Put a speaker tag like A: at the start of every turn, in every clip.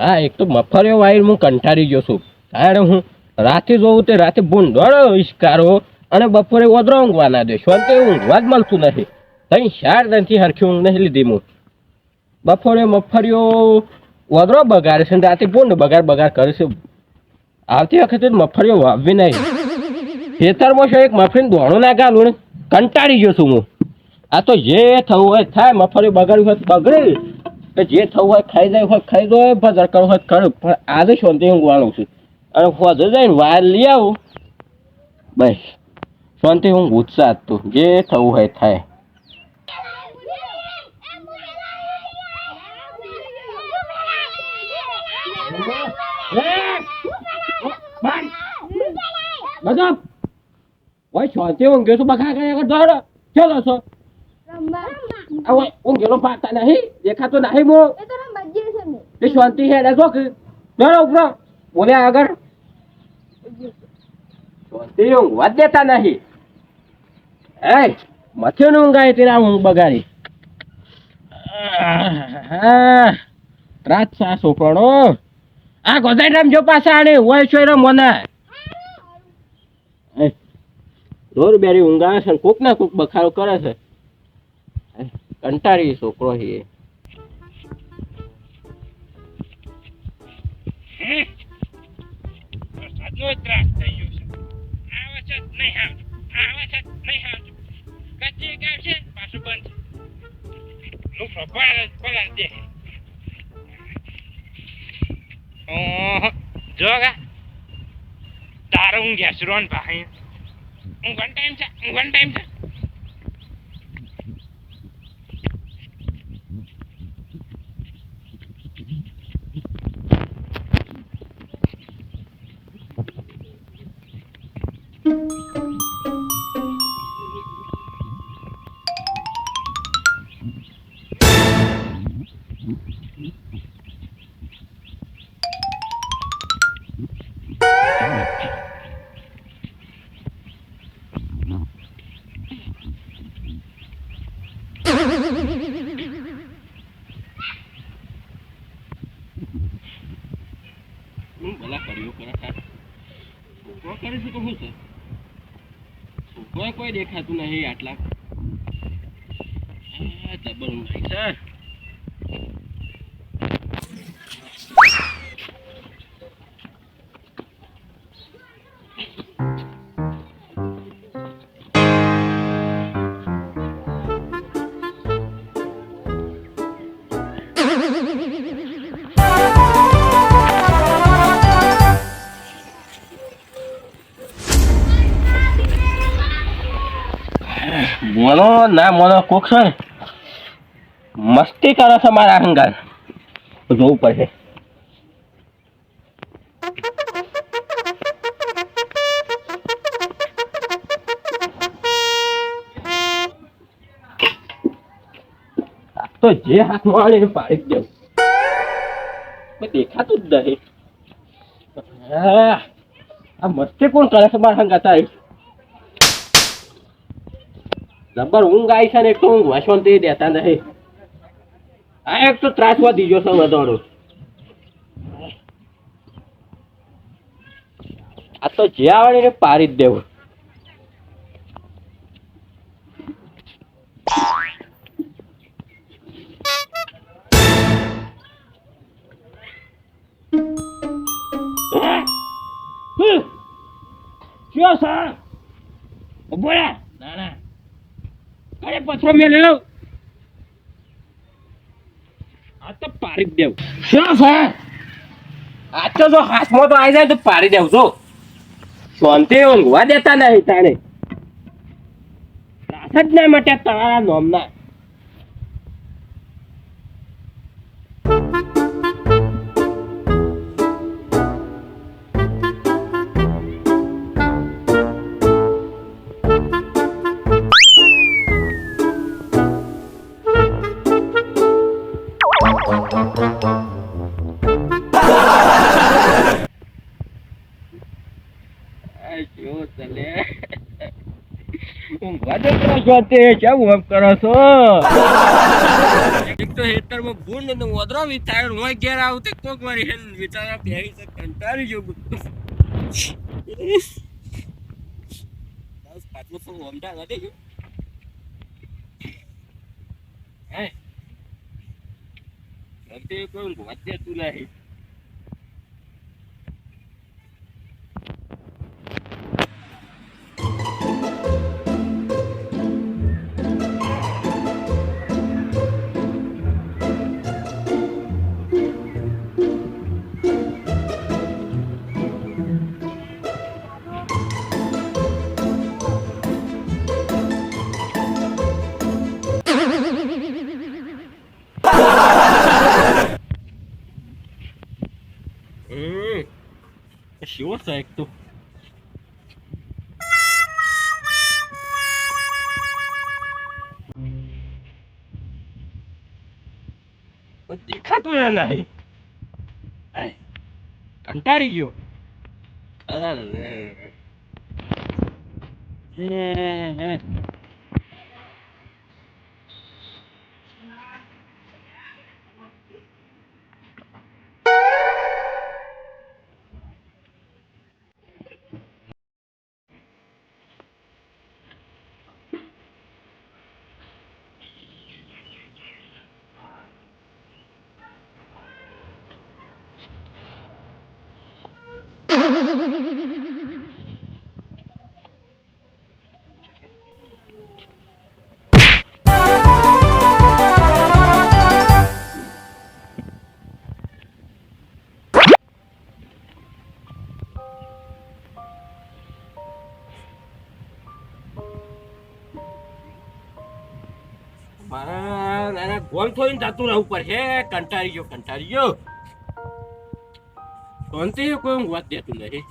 A: હા એક તો મફરિયો વાયર હું કંટાળી ગયો છું કારણ હું રાતે જોઉં તે રાતે ભૂંડોળો ઇશ્કારો અને બપોરે ઓદરો ઊંઘવા ના દે શાંતિ ઊંઘવા જ મળતું નથી તઈ શાર નથી હરખી ઊંઘ નહીં લીધી હું બપોરે મફરિયો ઓદરો બગાડે છે રાતે ભૂંડ બગાડ કરે છે આવતી વખતે મફરિયો વાવવી નહીં ખેતરમાં શું એક મફરીને દોણો ના ગાલું ને કંટાળી ગયો છું હું આ તો જે થવું હોય થાય મફરિયો બગાડ્યું હોય બગડે કે જે થવું હોય ખાઈ જાય હોય ખાઈ જાય બજાર કરવું હોય કરું પણ આજે શાંતિ ઊંઘવાનું છું અને ફોજો જઈને વાર લઈ આવું બસ શાંતિ ઊંઘ ઉત્સાહ તું જે થવું હોય થાય બધા ઓય શાંતિ ઊંઘ્યો છું બખા કરે દોડો ચલો છો હવે ઊંઘેલો પાતા નહીં દેખાતો નહીં મો એ શાંતિ હે ને જોક દોડો ઉપરો બોલે આગળ શાંતિ ઊંઘવા જ દેતા નહીં એ મથે નું ઊંઘાય તેના ઊંઘ બગાડી રાત સા છોકરો આ ગોદાઈ રામ જો પાછા આને હોય છો મને રોર બેરી ઊંઘા છે કોક ના કોક બખારો કરે છે કંટાળી છોકરો હે
B: સાદનો ત્રાસ થઈ ગયો છે આવા છે નહીં આવજો કચ્ચી ગામ છે પાછું બંધ નું ફપાર પલાર દે જોગા તારો ઊંઘ્યા છે રોન ભાઈ ઊંઘવાનો ટાઈમ છે
A: ભલા કર્યો કરે છોકરો કરે છે તો શું છે છોકરો કોઈ દેખાતું નહીં આટલા જબર ઊંઘાય છે મોનો ના મોનો કોક છે ને મસ્તી કરે છે મારા હંગાર જોવું પડશે તો જે હાથમાં આવે એને પાડી જ દેવું દેખાતું જ નહીં આ મસ્તી કોણ કરે છે મારા હંગાર તારી જબર ઊંઘ આવી છે ને એક તો ઊંઘ વાસણ દેતા નહીં આ એક તો ત્રાસવા દીજો છે વધારો આ તો જે આવે ને પાડી જ દેવું શું સર બોલા ના ના અરે પથરો મેં લઈ લઉં આ તો પાડી જ દેવું શું છે આ તો જો હાથમાં તો આવી જાય તો પાડી દેવું છો શાંતિ ઊંઘવા દેતા નહીં તારે ત્રાસ જ ના માટે તમારા નોમના ઊંઘવા દે છો તે કેવું એમ કરો છો તો હેતરમાં ભૂંડ ને ઓદરો વિચાર હું ઘેર આવતે કોક મારી હેલ વિચારા બેહી છે કંટાળી જો બસ પાટલો તો ઓમડા ના દેજો હે અંતે કોઈ વાદ્ય તું નહીં Чего так то? Вот દેખાતો નહીં કંટાળી ગયો મારા નાના ગોલ થોઈને જતું રહેવું પડશે કંટાળી ગયો શાંતિ કોઈ વાત દેતું નહીં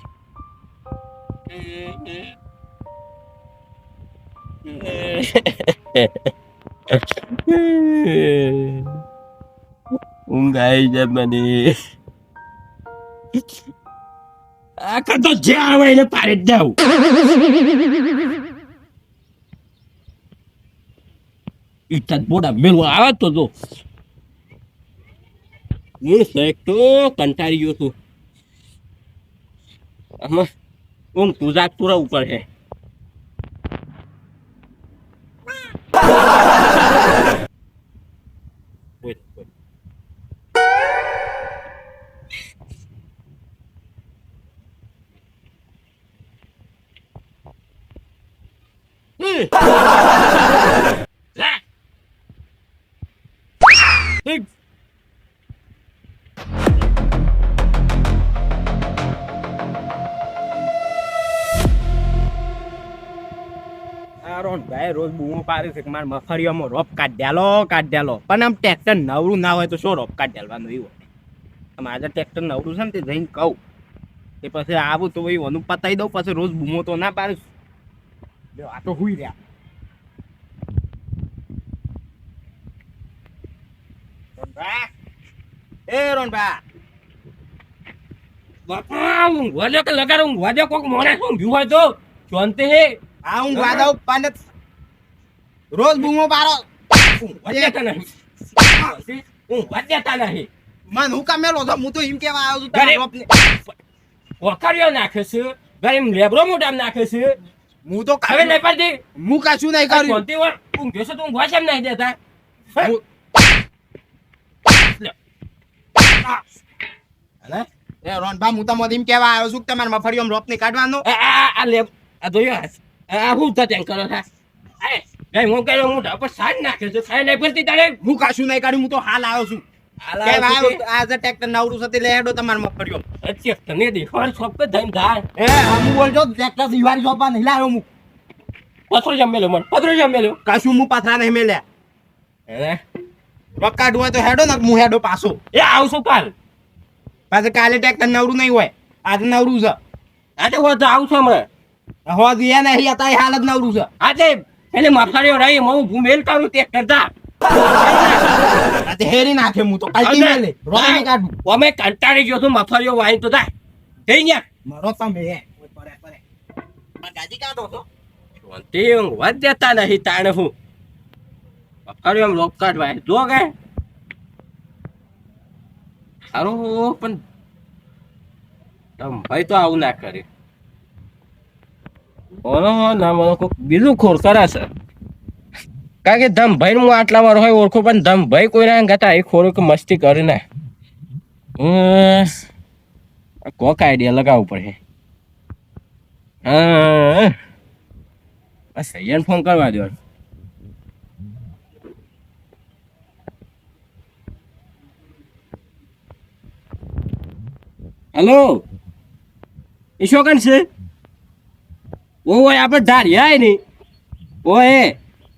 A: ઊંઘ આવી જાય મને આખા તો જે આવે એને પાડી જ જાઉં ઇચ્છા બોડા મેળવા આવે તો જો હું શેક તો કંટાળી ગયો છું આમાં ઊંઘ તું જાગતું રહેવું પડશે ભાઈ રોજ બૂમો પાડે છે કે મારે મફળીઓમાં રોપ કાઢ દેલો પણ આમ ટ્રેક્ટર નવરું ના હોય તો શું રોપ કાઢ દેવાનું એવું આમ આજે ટ્રેક્ટર નવરું છે ને તે જઈને કહું એ પછી આવું તો ભાઈ ઓનું પતાવી દઉં પછી રોજ બૂમો તો ના પાડે આ તો હુઈ રહ્યા રોનભા બાપા ઊંઘવા દે કે લગાડ ઊંઘવા દે કોક મોરે ઊંઘ્યું હોય તો શાંતિ હે આ ઊંઘવા દઉં પણ રોજ બૂમો પાડો ઊંઘવા દેતા નહીં મન હું કામેલો છો હું તો એમ કેવા આવ્યો છું વખારીઓ નાખે છે ઘરે લેબરો મોઢામ નાખે છે હું તો હવે નહીં પડતી હું કશું નહીં કર્યું શાંતિ વાર ઊંઘ્યો છે તો ઊંઘવા કેમ નહીં દેતા રોનભા હું તો એમ કેવા આવ્યો છું તમારે મફળીઓ રોપ નહીં કાઢવાનો આ લેબ આ જોયો આ હું તો ટેન્ક કરો થા એ હું કહ્યું હું ઢાપર સાજ નાખે છે ખાઈ નહીં પડતી તારે હું કાશું નહીં કાઢ્યું હું તો હાલ આવ્યો છું આજે ટ્રેક્ટર નવરું સાથે લેડો તમારે મફળીઓ ટ્રેક્ટર ને દેખવાડ શોપ પર જઈને જાય હું બોલજો ટ્રેક્ટર દિવાળી શોપમાં નહીં લાવ્યો હું પથરો જમેલો કાશું હું પાથરા નહીં મેલ્યા રોપ કાઢવું હોય તો હેડો ને હું હેડો પાછો એ આવશું પાછું કાલે ટ્રેક્ટર નવરું નહીં હોય આજે નવરું છે આજે હોય તો આવું છું હમણાં હોવા ગયા નહીં હતા હાલ જ નવરું છે આજે એટલે મફારીઓ રહી હું ભૂમેલ કરું તે કરતા હેરી નાખે હું તો કાલથી મેલે રોમી કાઢું અમે કંટાળી ગયો છું મફારીઓ વાઈ તો થાય થઈ ગયા મારો તમે પરે ગાડી કાઢો તો તે ઊંઘવા દેતા નહીં તાણે હું મફારીઓ આમ રોપ કાઢવાય જો કે સારું પણ ભાઈ તો આવું ના કરે ઓનો ના મને કોક બીજું ખોર કરે છે કારણ કે ધમભાઈ હું આટલા વાર હોય ઓળખું પણ ધમભાઈ કોઈ ના ગાતા એ ખોરું કે મસ્તી કરે ને કોક આઈડિયા લગાવવું પડે હા સૈયન ફોન કરવા દો હેલો ઈશોકન છે ઓય આપણે ધાર્યા નહીં ઓય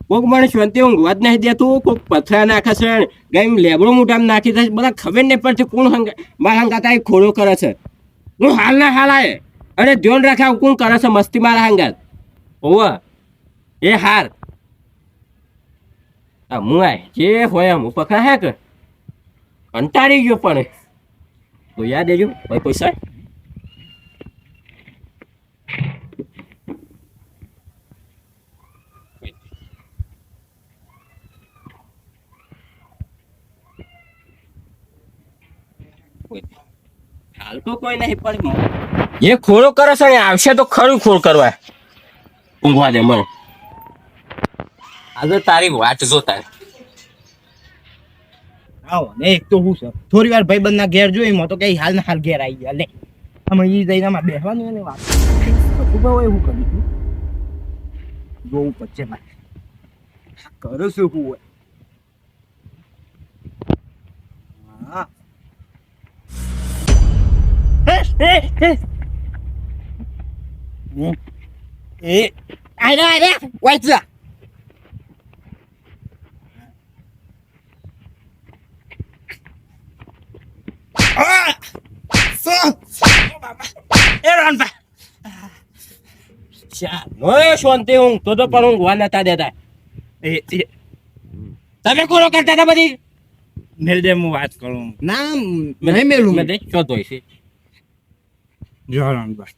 A: કોક મને શાંતિ ઊંઘવા જ નહીં દેતું કોક પથરા નાખે છે ગઈ લેબડો મોઢામાં નાખી દે બધા ખબર નહીં પડતી કોણ મારા હંગાતા એ ખોડો કરે છે હું હાલ ના હાલ આયે અરે ધ્યાન રાખ્યા કોણ કરે છે મસ્તી મારા હંગાત ઓવા એ હાર હું આય જે હોય હું પકડા હે કે કંટાળી ગયો પણ તો યાદ દેજો ભાઈ પૈસા હાલ તો કોઈ નહીં પણ એ ખોળો કરે છે ને આવશે તો ખરું ખોળ કરવા ઊંઘવા દે મને આજે તારી વાત જોતા
C: આવો ને એક તો હું છે થોડી વાર ભાઈ બંધના ઘેર જોઈ મો તો કઈ હાલ ના હાલ ઘેર આવી ગયા લે અમે ઈ જઈને આમાં બેસવાનું એને વાત ઉભા હોય એવું કર્યું જોવું પડશે મારે કરો શું હું હોય હા એ આરે વાઈચા
A: શાંતિ ઊંઘ તો પણ ઊંઘવા નતા દેતા તમે કોરો કરતા હતા બધી
C: મેલ દે હું વાત કરું ના નહીં મેલું
A: મેં ચોથો છે
C: જોરાનભાઈ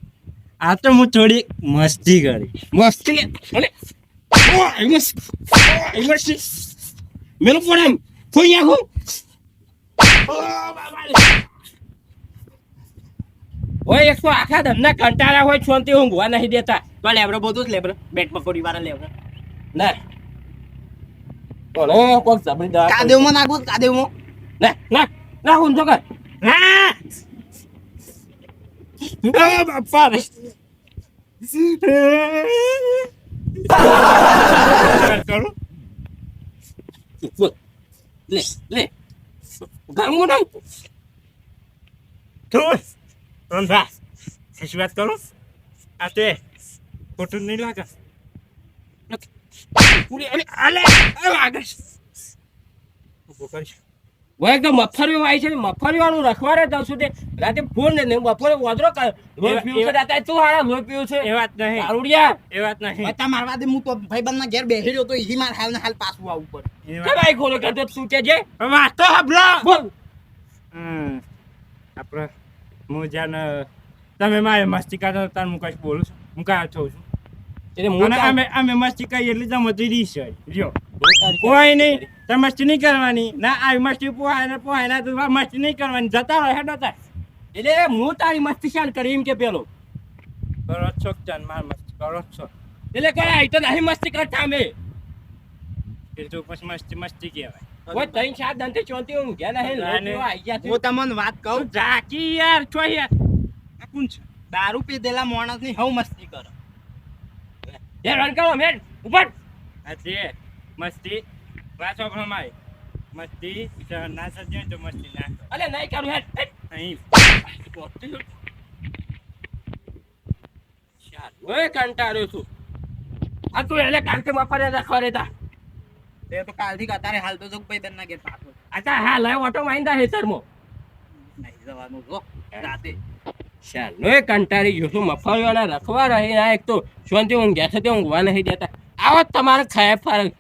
C: આ તો હું થોડી મસ્તી કરી
A: મસ્તી અરે મસ્તી મેલું પણ એમ કોઈ આખું ઓય એકસો આખા ધમના કંટાળા હોય શાંતિ ઊંઘવા નહીં દેતા
C: તો લેબરો બધું જ લેબરો બેટ પકોડી વાળા લેબરો
A: ના ઓલો કોક જબરી દવા
C: કાદેવમાં નાખો કાદેવમાં
A: ના ના ના ઊંધો કર
C: હા
A: બાપા રે
C: કરો
A: લે લે ગામું ના
C: તો રંભા સચ વાત કરો આ તે ખોટું નહીં લાગે
A: પૂરી અરે આલે આગળ
C: ઉભો કરીશ
A: ઓય એકદમ મફરી વાય છે મફરી વાળું રખવાડે તો સુધી રાતે ફોન ને બપોરે વાદરો લોહી પીવું છે રાતે તું હારા લોહી પીવું છે
C: એ વાત નહીં
A: આરુડિયા
C: એ વાત નહીં
D: બતા મારવા દે હું તો ભાઈબંધના ઘેર બેહી રહ્યો તો ઈ માર હાલ ને હાલ પાછું આવવું પડે
C: એ
A: કે
C: વાત
A: ભાઈ ખોલો કરતો શું કે છે
C: વાત તો હબળો
A: બોલ
C: આપણે હું જ્યાં તમે મારે મસ્તી કરતા તાર હું કઈ બોલું છું હું કાં થઉં છું
A: એટલે હું
C: અને અમે મસ્તી કરી એટલે તમે રીસ હોય જો કોઈ નહીં તમે મસ્તી નહીં કરવાની ના આવી મસ્તી પોહાય ના તો મસ્તી નહીં કરવાની જતા રહે હેડો તા
A: એટલે હું તારી મસ્તી શાલ કરી એમ કે પેલો
C: કરો છો ચાન માર મસ્તી કરો છો
A: એટલે કઈ આઈ તો નહીં મસ્તી કરતા અમે
C: એ તો પછી મસ્તી કહેવાય
A: ઓય તઈ સાત દંતે ચોંતી હું ગયા નહીં લોહી આઈ ગયા
D: હું તમને વાત કહું
C: ઝાકી યાર છો યાર આ કોણ છે
D: દારૂ પીધેલા માણસની હવ મસ્તી કરો
A: એ રન કરો મેન ઉપર
C: આ તે મસ્તી પાછો ભમાય મસ્તી ના સજે તો મસ્તી ના
A: અલે નહીં કરું હેડ
C: અહીં
A: ઓય કંટાળ્યો છું આ તું એટલે કાંકે મફરે રાખવા રહેતા
D: તે તો કાલથી કતારે હાલ તો જો ભાઈબંધના ઘેર પાછો
A: અચ્છા હા લય ઓટો માંડ્યા હેતરમો
D: નહીં જવાનું જો રાતે
A: ચાલો એ કંટાળી ગયો છું મફળીઓના રખવા રહી એક તો શાંતિ ઊંઘ્યા છે તે ઊંઘવા નહીં દેતા આવો તમારે ખાય ફરક